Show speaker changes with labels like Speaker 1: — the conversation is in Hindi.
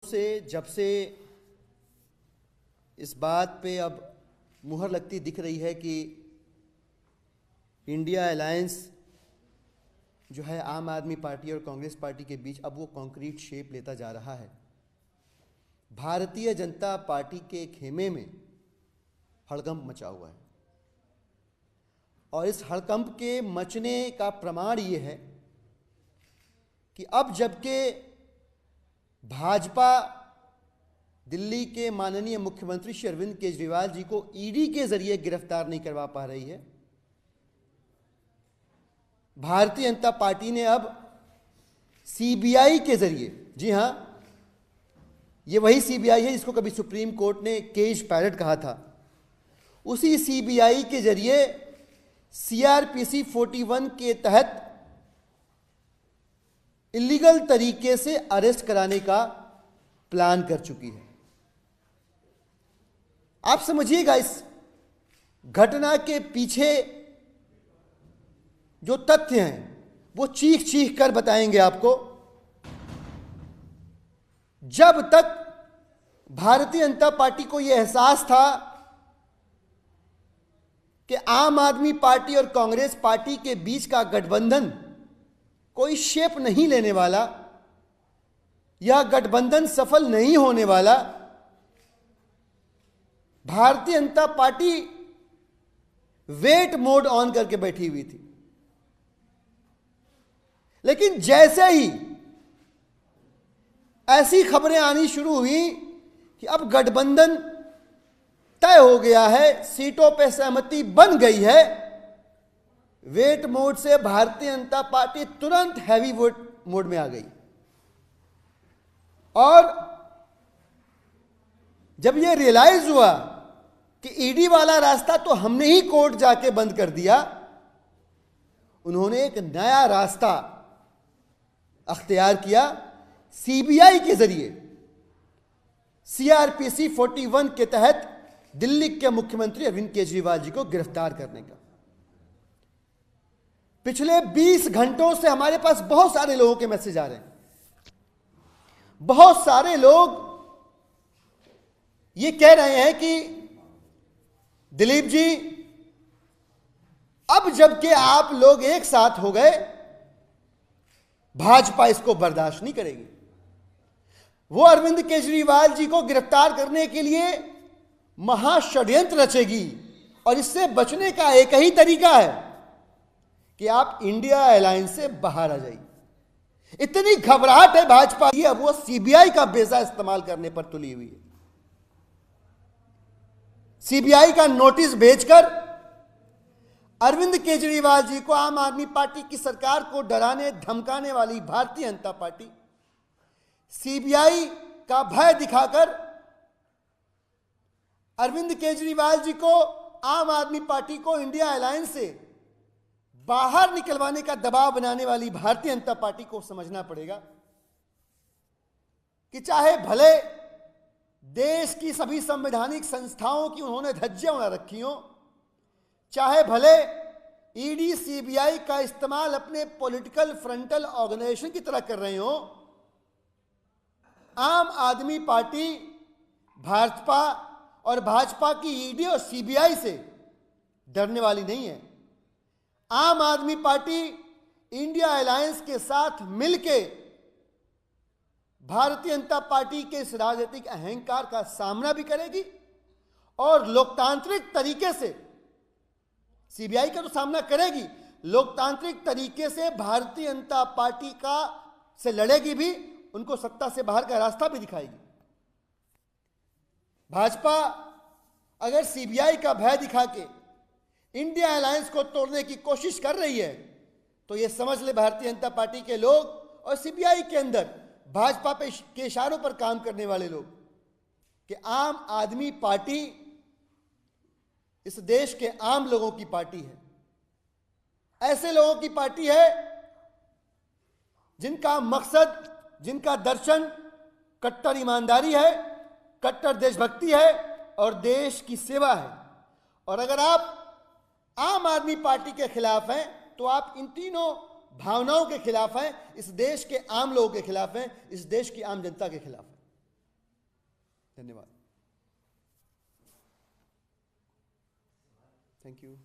Speaker 1: से जब से इस बात पे अब मुहर लगती दिख रही है कि इंडिया अलायंस जो है आम आदमी पार्टी और कांग्रेस पार्टी के बीच अब वो कॉन्क्रीट शेप लेता जा रहा है। भारतीय जनता पार्टी के खेमे में हड़कंप मचा हुआ है और इस हड़कंप के मचने का प्रमाण ये है कि अब जबकि भाजपा दिल्ली के माननीय मुख्यमंत्री श्री अरविंद केजरीवाल जी को ईडी के जरिए गिरफ्तार नहीं करवा पा रही है, भारतीय जनता पार्टी ने अब सीबीआई के जरिए, जी हां, ये वही सीबीआई है जिसको कभी सुप्रीम कोर्ट ने केज पैलेट कहा था, उसी सीबीआई के जरिए सीआरपीसी 41 के तहत इलीगल तरीके से अरेस्ट कराने का प्लान कर चुकी है। आप समझिएगा इस घटना के पीछे जो तथ्य हैं वो चीख चीख कर बताएंगे आपको। जब तक भारतीय जनता पार्टी को यह एहसास था कि आम आदमी पार्टी और कांग्रेस पार्टी के बीच का गठबंधन कोई शेप नहीं लेने वाला, यह गठबंधन सफल नहीं होने वाला, Bharatiya Janata party wait mode on करके बैठी हुई थी। लेकिन जैसे ही ऐसी खबरें आनी शुरू हुई कि अब गठबंधन तय हो गया है, सीटों पर सहमति बन गई है, वेट मोड से भारतीय जनता पार्टी तुरंत हैवी वोट मोड में आ गई। और जब यह रियलाइज हुआ कि ईडी वाला रास्ता तो हमने ही कोर्ट जाके बंद कर दिया, उन्होंने एक नया रास्ता अख्तियार किया, सीबीआई के जरिए सीआरपीसी 41 के तहत दिल्ली के मुख्यमंत्री अरविंद केजरीवाल जी को गिरफ्तार करने का। पिछले 20 घंटों से हमारे पास बहुत सारे लोगों के मैसेज आ रहे हैं। बहुत सारे लोग ये कह रहे हैं कि दिलीप जी, अब जबकि आप लोग एक साथ हो गए, भाजपा इसको बर्दाश्त नहीं करेगी। वो अरविंद केजरीवाल जी को गिरफ्तार करने के लिए महाषड्यंत्र रचेगी और इससे बचने का एक ही तरीका है कि आप इंडिया अलायंस से बाहर आ जाइए। इतनी घबराहट है भाजपा की, अब वो सीबीआई का बेजा इस्तेमाल करने पर तुली हुई है। सीबीआई का नोटिस भेजकर अरविंद केजरीवाल जी को, आम आदमी पार्टी की सरकार को डराने धमकाने वाली भारतीय जनता पार्टी सीबीआई का भय दिखाकर अरविंद केजरीवाल जी को, आम आदमी पार्टी को इंडिया अलायंस से बाहर निकलवाने का दबाव बनाने वाली भारतीय जनता पार्टी को समझना पड़ेगा कि चाहे भले देश की सभी संवैधानिक संस्थाओं की उन्होंने धज्जियां उड़ा रखी हो, चाहे भले ईडी सीबीआई का इस्तेमाल अपने पॉलिटिकल फ्रंटल ऑर्गेनाइजेशन की तरह कर रहे हो, आम आदमी पार्टी भाजपा और भाजपा की ईडी और सीबीआई से डरने वाली नहीं है। आम आदमी पार्टी इंडिया अलायंस के साथ मिलके भारतीय जनता पार्टी के इस राजनीतिक अहंकार का सामना भी करेगी और लोकतांत्रिक तरीके से, सीबीआई का तो सामना करेगी, लोकतांत्रिक तरीके से भारतीय जनता पार्टी का से लड़ेगी भी, उनको सत्ता से बाहर का रास्ता भी दिखाएगी। भाजपा अगर सीबीआई का भय दिखा के इंडिया अलायंस को तोड़ने की कोशिश कर रही है तो यह समझ ले भारतीय जनता पार्टी के लोग और सीबीआई के अंदर भाजपा के इशारों पर काम करने वाले लोग कि आम आदमी पार्टी इस देश के आम लोगों की पार्टी है। ऐसे लोगों की पार्टी है जिनका मकसद, जिनका दर्शन कट्टर ईमानदारी है, कट्टर देशभक्ति है और देश की सेवा है। और अगर आप आम आदमी पार्टी के खिलाफ हैं तो आप इन तीनों भावनाओं के खिलाफ हैं, इस देश के आम लोगों के खिलाफ हैं, इस देश की आम जनता के खिलाफ हैं। धन्यवाद। Thank you.